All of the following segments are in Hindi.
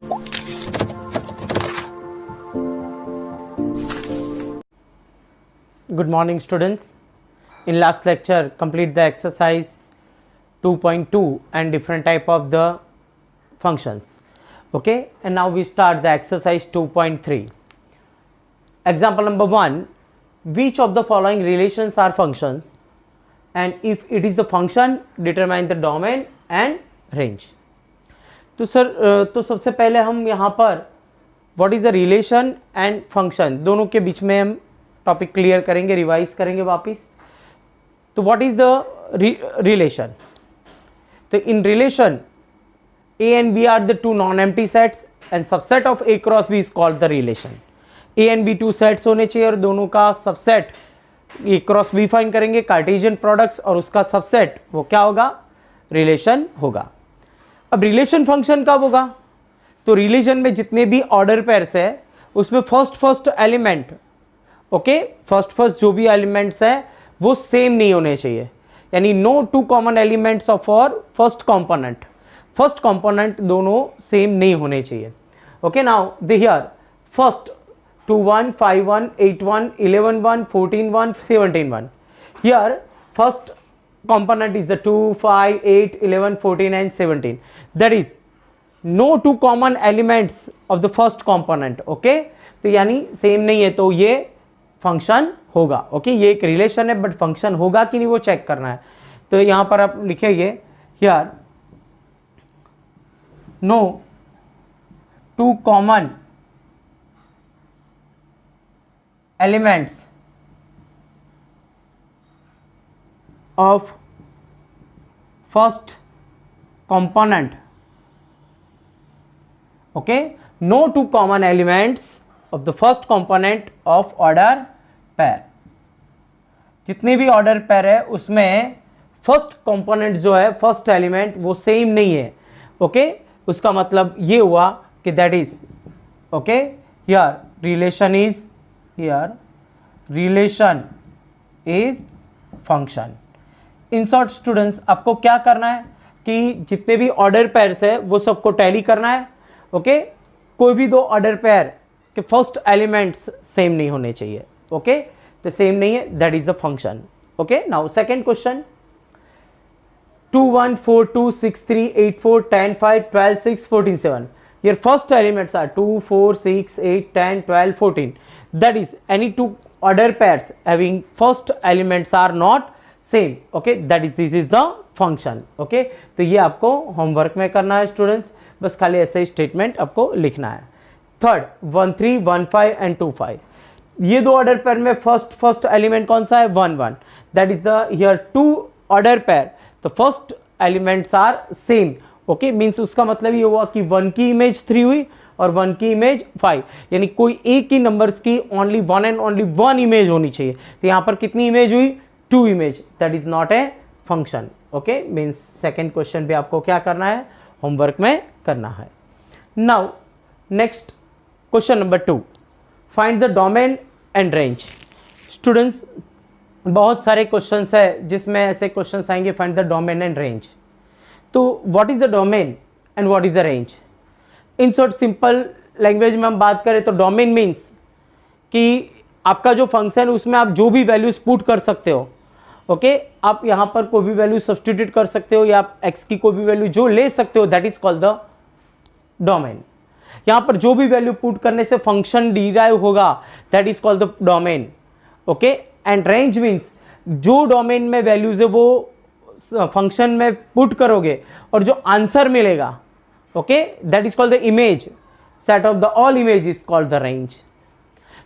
Good morning students. In last lecture complete the exercise 2.2 and different type of the functions. Okay, and now we start the exercise 2.3. Example number 1, which of the following relations are functions and if it is the function determine the domain and range. तो सर तो सबसे पहले हम यहाँ पर what is the relation and function दोनों के बीच में हम टॉपिक क्लियर करेंगे, रिवाइज करेंगे वापस. तो व्हाट इज द रिलेशन? तो in relation A and B are the two non empty sets and subset of A cross B is called the relation. A and B two sets होने चाहिए और दोनों का subset A cross B find करेंगे, कार्टेशियन प्रोडक्ट्स, और उसका सबसेट वो क्या होगा? रिलेशन होगा. अब रिलेशन फंक्शन कब होगा? तो रिलेशन में जितने भी ऑर्डर पेयर्स है उसमें फर्स्ट एलिमेंट, ओके, फर्स्ट जो भी एलिमेंट्स है वो सेम नहीं होने चाहिए, यानी no two common elements of और फर्स्ट कंपोनेंट दोनों सेम नहीं होने चाहिए. Okay, now they here first 2 1 5 1 8 1 11 1 14 1 17 1. Here first component is the 2 5 8 11 14 and 17. That is no two common elements of the first component. okay, तो यानी सेम नहीं है तो ये फंक्शन होगा. ओके, ये एक रिलेशन है बट फंक्शन होगा कि नहीं वो चेक करना है. तो यहां पर आप लिखेंगे here no two common elements of first component. okay, no two common elements of the first component of order pair. जितने भी ऑर्डर पेयर है उसमें फर्स्ट कंपोनेंट जो है, फर्स्ट एलिमेंट वो सेम नहीं है. ओके, उसका मतलब ये हुआ कि that is okay here relation is function. In short students, आपको क्या करना है कि जितने भी ऑर्डर पेयर्स है वो सबको टैली करना है. ओके, कोई भी दो ऑर्डर पेयर के फर्स्ट एलिमेंट्स सेम नहीं होने चाहिए. ओके, तो सेम नहीं है, that is the function. Okay, now second question 2 1 4 2 6 3 8 4 10 5 12 6 14 7. Here first elements are 2 4 6 8 10 12 14. That is any two order pairs having first elements are not same. Okay, that is this is the function. Okay, तो ये आपको होमवर्क में करना है स्टूडेंट्स, बस खाली ऐसे ही स्टेटमेंट आपको लिखना है. Third 1 3 1 5 and 2 5. ये दो ऑर्डर पेयर में फर्स्ट एलिमेंट कौन सा है? 1 1. That is the here two order pair, the first elements are same. Okay, means उसका मतलब ये हुआ कि 1 की इमेज 3 हुई और 1 की इमेज 5, यानी कोई एक ही नंबर्स की ओनली 1 एंड ओनली 1 इमेज होनी चाहिए. तो यहाँ पर कितनी इमेज हुई? 2 image. That is not a function. Okay, means second question पे आपको क्या करना है? होमवर्क में करना है. Now next question number 2, find the domain and range. Students, बहुत सारे क्वेश्चंस है जिसमें ऐसे क्वेश्चंस आएंगे find the domain and range. तो what is the domain and what is the range? In short simple language में हम बात करें तो डोमेन मीन्स कि आपका जो फंक्शन उसमें आप जो भी वैल्यूज पुट कर सकते हो. ओके, आप यहाँ पर कोई भी वैल्यू सब्स्टिट्यूट कर सकते हो या आप एक्स की कोई भी वैल्यू जो ले सकते हो, that is called the domain. यहाँ पर जो भी वैल्यू पुट करने से फंक्शन डिराइव होगा, that is called the domain. Okay, and range means जो डोमेन में वैल्यूज है वो फंक्शन में पुट करोगे और जो आंसर मिलेगा, okay, that is called the image. Set of the all image is called the range.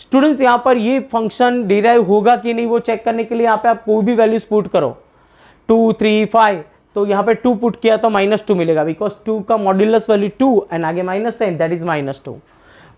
Students, यहाँ पर ये फंक्शन डिराइव होगा कि नहीं वो चेक करने के लिए यहाँ पे आप कोई भी वैल्यूज पुट करो. 2 3 5, तो यहाँ पे 2 पुट किया तो -2 मिलेगा, बिकॉज 2 का मॉड्यूलस वैल्यू 2 एंड आगे माइनस है, दैट इज -2.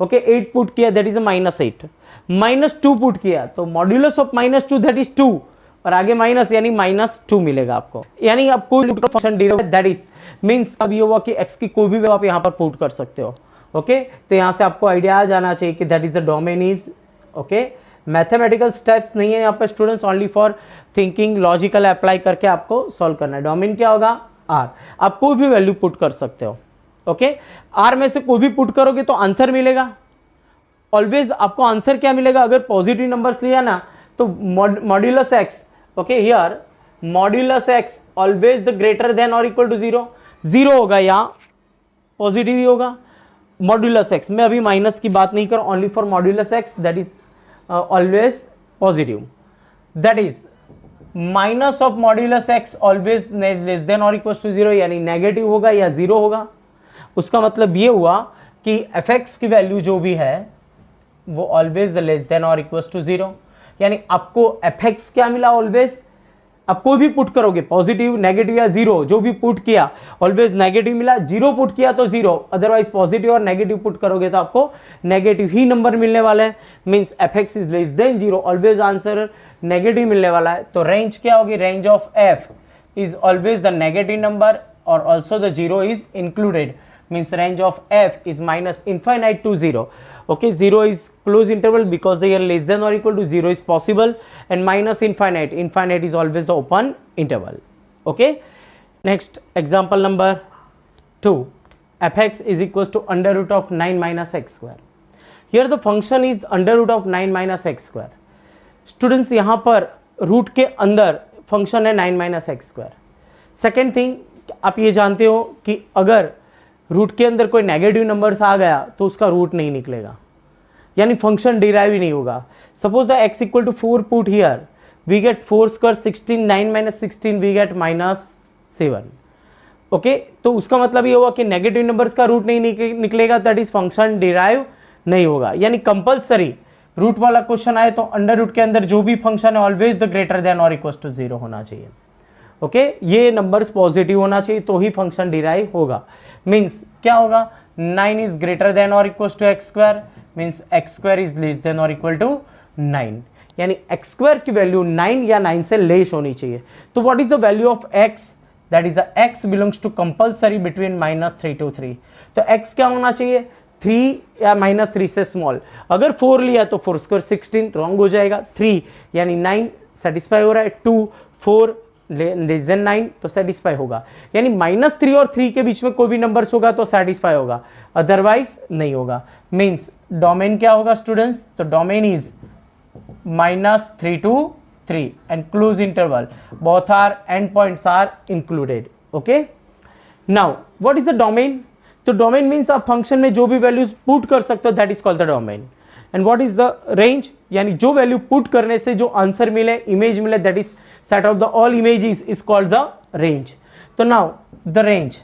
ओके, 8 पुट किया दैट इज -8. -2 पुट किया तो मॉड्यूलस ऑफ -2 दैट इज 2 और आगे माइनस, यानी -2 मिलेगा आपको. यानी आप कोई function derive that is means अब ये हुआ कि x की कोई भी वैल्यू आप यहाँ पर पुट कर सकते हो. ओके, तो यहाँ से आपको आइडिया आ जाना चाहिए कि that is the domain is. Okay, mathematical steps नहीं है यहाँ पर students, only for thinking, logical apply करके आपको सॉल्व करना है. डोमेन क्या होगा? आर. आप कोई भी वैल्यू पुट कर सकते हो. ओके, आर में से कोई भी पुट करोगे तो आंसर मिलेगा। ऑलवेज आपको आंसर क्या मिलेगा, अगर पॉजिटिव नंबर्स लिया ना तो modulus x, okay here modulus x always the greater than और इक्वल टू 0, 0 होगा या पॉजिटिव ही होगा। मॉड्यूलस एक्स, मैं अभी माइनस की बात नहीं कर, only for modulus x that is always positive, that is minus of modulus x always less than और इक्वल टू 0, यानी नेगेटिव होगा या 0 होगा। उसका मतलब ये हुआ कि एफ एक्स की वैल्यू जो भी है वो ऑलवेज लेस देन और इक्वल टू 0, यानी आपको एफ एक्स क्या मिला, ऑलवेज आप कोई भी पुट करोगे पॉजिटिव नेगेटिव या 0, जो भी पुट किया ऑलवेज नेगेटिव मिला, 0 पुट किया तो 0, अदरवाइज पॉजिटिव और नेगेटिव पुट करोगे तो आपको नेगेटिव ही नंबर मिलने वाला है। Means f x is less than 0, always answer negative मिलने वाला है। तो रेंज क्या होगी, range of f is always the negative number और also the 0 is included, means range of f is minus infinite to 0. Okay, 0 is close interval because they are less than or equal to 0 is possible, and minus infinite, infinite is always the open interval. Okay, next example number 2, fx is equals to under root of 9 minus x square. Here the function is under root of 9 minus x square. Students, यहाँ पर रूट के अंदर फंक्शन है 9 minus x square. Second thing, आप ये जानते हो कि अगर रूट के अंदर कोई नेगेटिव नंबर्स आ गया तो उसका रूट नहीं निकलेगा, यानी फंक्शन डिराइव ही नहीं होगा। Suppose the x equal to 4 put here, we get 4 square 16, 9 minus 16 we get -7। Okay, तो उसका मतलब ये हुआ कि नेगेटिव नंबर्स का रूट नहीं निकलेगा, दैट इज फंक्शन डिराइव नहीं होगा। यानी कंपल्सरी रूट वाला क्वेश्चन आए तो अंडर रूट के अंदर जो भी फंक्शन है ऑलवेज द ग्रेटर देन और इक्वल टू 0 होना चाहिए। ओके, ये नंबर्स पॉजिटिव होना चाहिए तो ही फंक्शन डिराइव होगा। मीन्स क्या होगा, 9 इज ग्रेटर देन और equal to x square, means x square is less than और इक्वल टू 9, यानी एक्स स्क्वायर की वैल्यू 9 या 9 से लेस होनी चाहिए। तो what is the value of x, that is the x belongs to compulsory between -3 to 3। तो एक्स क्या होना चाहिए, 3 या -3 से स्मॉल। अगर 4 लिया तो 4 स्क्वायर 16 रॉन्ग हो जाएगा, 3 यानी 9 सेटिस्फाई हो रहा है, 2 4 लेस देन 9 तो सेटिस्फाई होगा, यानी -3 और 3 के बीच में कोई भी नंबर्स होगा तो सेटिस्फाई होगा, अदरवाइज नहीं होगा। मींस डोमेन क्या होगा स्टूडेंट्स, तो domain is -3 to 3 and close interval, both are end points are included. Okay, now what is the domain, तो डोमेन मीन्स आप फंक्शन में जो भी वैल्यूज पुट कर सकते हो that is called the domain. And what is the range, यानी जो वैल्यू पुट करने से जो आंसर मिले, इमेज मिले, that is set of the all images is called the range. तो नाउ द रेंज,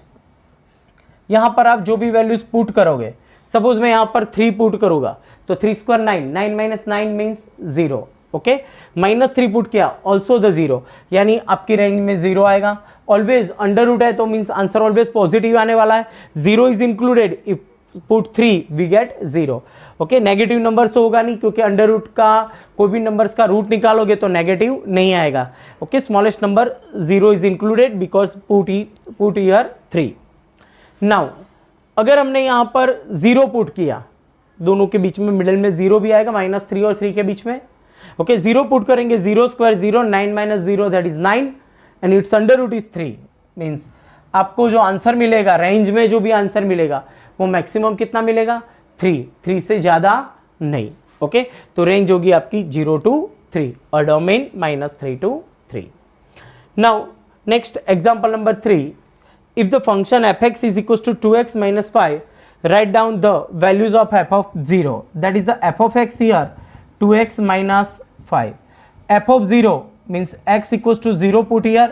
यहां पर आप जो भी वैल्यूज पुट करोगे, सपोज मैं यहां पर 3 पुट करूंगा तो 3 square 9, 9 minus 9 means 0। Okay, -3 put किया ऑल्सो द 0, यानी आपकी रेंज में 0 आएगा। ऑलवेज अंडर रूट है तो मीन्स आंसर ऑलवेज पॉजिटिव आने वाला है, 0 is included, if put 3 we get 0। Okay, negative numbers तो होगा नहीं क्योंकि अंडर रूट का कोई भी नंबर्स का रूट निकालोगे तो नेगेटिव नहीं आएगा। Okay, smallest number 0 is included because put here 3। Now अगर हमने यहां पर 0 पुट किया, दोनों के बीच में मिडिल में 0 भी आएगा, -3 और 3 के बीच में। ओके, 0 पुट करेंगे, 0 square 0, 9 minus 0 that is 9 and its under root is 3। Means आपको जो आंसर मिलेगा, रेंज में जो भी आंसर मिलेगा वो मैक्सिमम कितना मिलेगा, 3 से ज्यादा नहीं। ओके, तो रेंज होगी आपकी 0 to 3 और domain -3 to 3। Now next example number 3, if the function fx is equals to 2x minus 5, write down the values of f of 0, that is the f of x here 2x minus 5, f of 0 means x equals to 0 put here,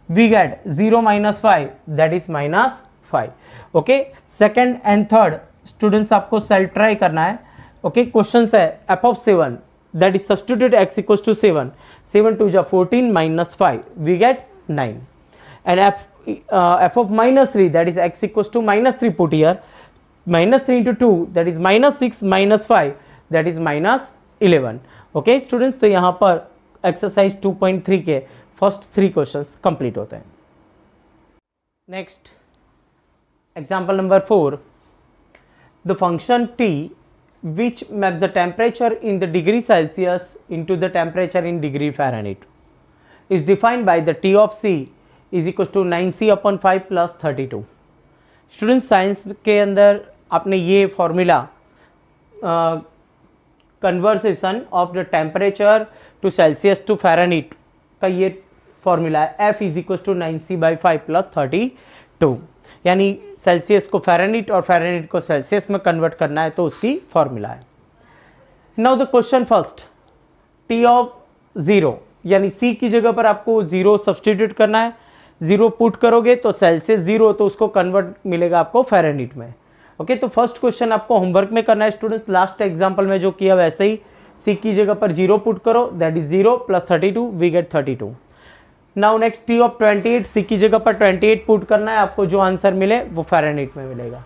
we get 0 minus 5 that is -5। Okay, second and third students आपको सेल्फ ट्राई करना है। ओके, क्वेश्चन है f of 7 that is substitute x equals to 7, 7 2 14 -5 we get 9 and f of -3 that is x equals to -3 put here, -3 into 2 that is -6 -5 that is -11। Okay students, तो यहाँ पर एक्सरसाइज 2.3 के फर्स्ट 3 क्वेश्चंस कंप्लीट होते हैं। Next example number 4, the function t which maps the temperature in the degree Celsius into the temperature in degree Fahrenheit is defined by the t of c is equals to 9c upon 5 plus 32। Students science के अंदर आपने ये formula conversation of the temperature to Celsius to Fahrenheit का ये फॉर्मूला है, F is equal to 9c/5 plus 32, यानी सेल्सियस को फ़ारेनहीट और फ़ारेनहीट को सेल्सियस में कन्वर्ट करना है तो उसकी फॉर्मूला है। Now the question first, T of 0 यानी C की जगह पर आपको 0 सब्सटीट्यूट करना है। 0 पुट करोगे तो सेल्सियस 0, तो उसको कन्वर्ट मिलेगा आपको फ़ारेनहीट में। ओके, तो फर्स्ट क्वेश्चन आपको होमवर्क में करना है स्टूडेंट्स, लास्ट एग्जांपल में जो किया वैसे ही C की जगह पर 0 पुट करो, that is 0 plus 32, we get 32। Now next T of 28, C की जगह पर 28 पुट करना है, आपको जो आंसर मिले वो फ़ारेनहीट में मिलेगा।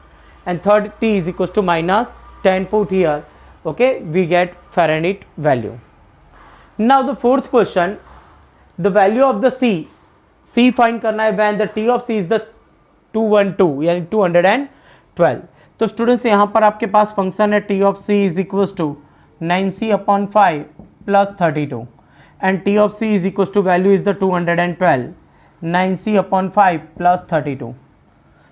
And third T is equal to minus 10 put here, okay, we get Fahrenheit value. Now the fourth question, the value of the C find करना है when the T of C is the 212 यानी 212। तो स्टूडेंट्स यहाँ पर आपके पास फंक्शन है T of C is equal to 9c/5 plus 32 and T of C is equal to value is the 212, 9c/5 plus 32।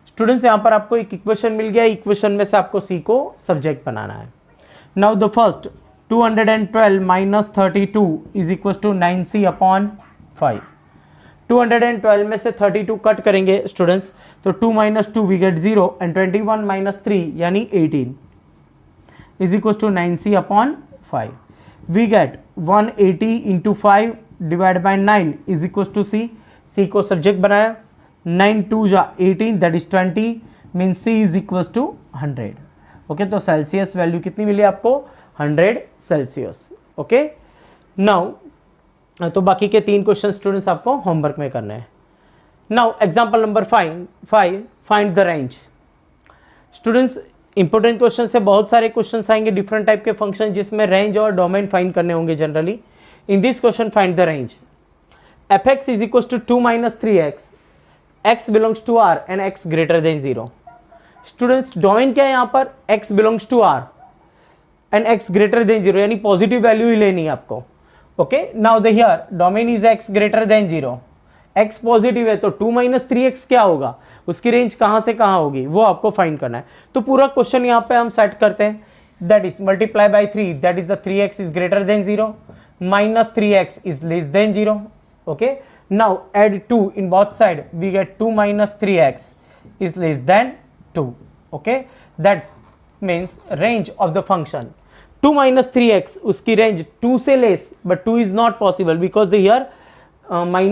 Students यहाँ पर आपको एक इक्वेशन मिल गया, इक्वेशन में से आपको C को सब्जेक्ट बनाना है। Now the first 212 minus 32 is equal to 9c/5। 212 में से 32 कट करेंगे स्टूडेंट्स, तो 2 minus 2 we get 0 and 21 minus 3 यानी 18 is equal to 9c/5। We get 180 into 5 divide by 9 is equal to C को सब्जेक्ट बनाया, 9 2 जा 18 that is 20 mean C is equal to 100। Okay, तो सेल्सियस वैल्यू कितनी मिली आपको, 100 सेल्सियस। ओके, नाउ तो बाकी के 3 क्वेश्चन स्टूडेंट्स आपको होमवर्क में करने हैं। Now example number 5 find the range. Students important question से बहुत सारे क्वेश्चंस आएंगे, डिफरेंट टाइप के फंक्शन जिसमें रेंज और डोमेन फाइंड करने होंगे generally. In this question find the range. fx is equal to 2 minus 3x, x belongs to r and x greater than 0। Students domain क्या है यहाँ पर, x belongs to r and x greater than 0, यानी पॉजिटिव वैल्यू ही लेनी है आपको। Okay, now the here domain is x greater than 0, x positive है तो 2 माइनस 3x क्या होगा, उसकी रेंज कहां से कहां होगी वो आपको फाइंड करना है। तो पूरा क्वेश्चन यहाँ पे हम सेट करते हैं, that is multiply by 3, that is the 3x is greater than 0 minus 3x is less than 0। Okay, now add 2 in both side, we get 2 minus 3x is less than 2। Okay, that means range of the function 2 minus 3x, उसकी रेंज 2 से less, but 2 is not possible because here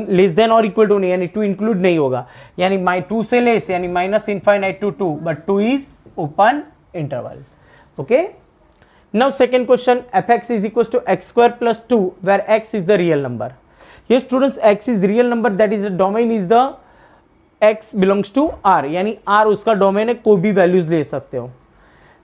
less than और इक्वल टू नहीं, यानी 2 इंक्लूड नहीं होगा, यानी 2 से लेस यानी minus infinite to 2, but 2 is open interval. Okay, now second question, fx is equal to x square plus 2 where x is the real number. ये students x is real number, that is the domain is the x belongs to r, यानी r उसका डोमेन है, कोई भी वैल्यूज ले सकते हो,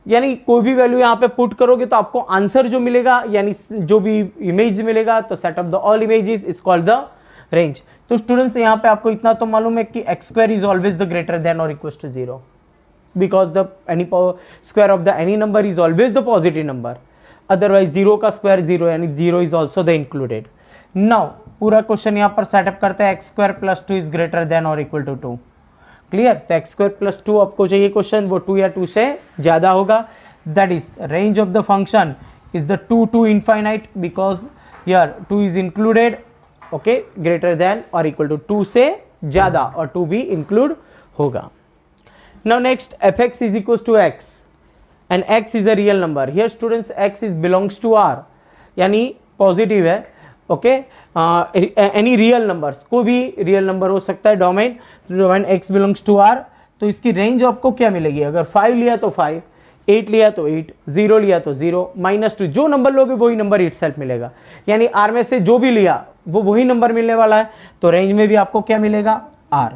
यानी कोई भी वैल्यू यहाँ पे पुट करोगे तो आपको आंसर जो मिलेगा यानी जो भी इमेज मिलेगा, तो set of the all images is called the range. तो स्टूडेंट्स यहाँ पे आपको इतना तो मालूम है कि x square is always the greater than और equal to 0 because the any square of the any number is always the positive number, otherwise 0 का स्क्वायर 0 यानी 0 is also the included. Now पूरा क्वेश्चन यहाँ पर सेटअप करते हैं, x square plus 2 is greater than और इक्वल टू 2। क्लियर, तो x स्क्वायर प्लस 2 आपको चाहिए क्वेश्चन, वो 2 या 2 से ज्यादा होगा, that is range of the function is the 2 to infinite because here 2 is included. Okay, greater than और इक्वल टू 2 से ज्यादा और 2 भी इंक्लूड होगा। Now next fx is equal to x and x is a real number. Here students x is belongs to r, यानी पॉजिटिव है। ओके, एनी रियल नंबर्स, कोई भी रियल नंबर हो सकता है, domain x belongs to r, तो इसकी रेंज आपको क्या मिलेगी, अगर 5 लिया तो 5, 8 लिया तो 8, 0 लिया तो 0, माइनस 2, जो नंबर लोगे वही नंबर इटसेल्फ मिलेगा, यानी r में से जो भी लिया वो वही नंबर मिलने वाला है, तो रेंज में भी आपको क्या मिलेगा, r।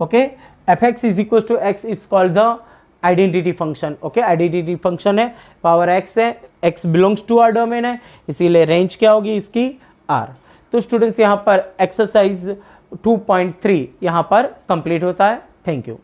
Okay, fx is equal to x is called the identity function. Okay, identity function है, पावर x है, x belongs to r domain है, इसीलिए रेंज क्या होगी इसकी, r। तो स्टूडेंट्स यहाँ पर एक्सरसाइज 2.3 यहाँ पर कंप्लीट होता है। Thank you.